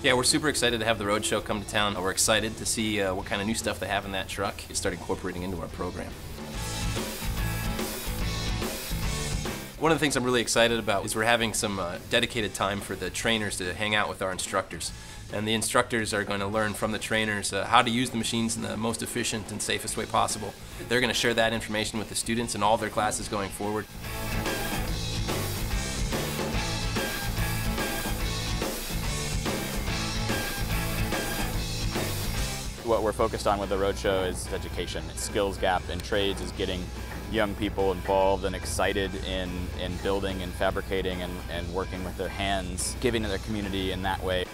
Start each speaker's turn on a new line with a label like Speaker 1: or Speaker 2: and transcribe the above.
Speaker 1: Yeah, we're super excited to have the Roadshow come to town. We're excited to see what kind of new stuff they have in that truck. Start incorporating into our program. One of the things I'm really excited about is we're having some dedicated time for the trainers to hang out with our instructors. And the instructors are going to learn from the trainers how to use the machines in the most efficient and safest way possible. They're going to share that information with the students in all their classes going forward.
Speaker 2: What we're focused on with the Roadshow is education. Skills gap in trades is getting young people involved and excited in building and fabricating and working with their hands, giving to their community in that way.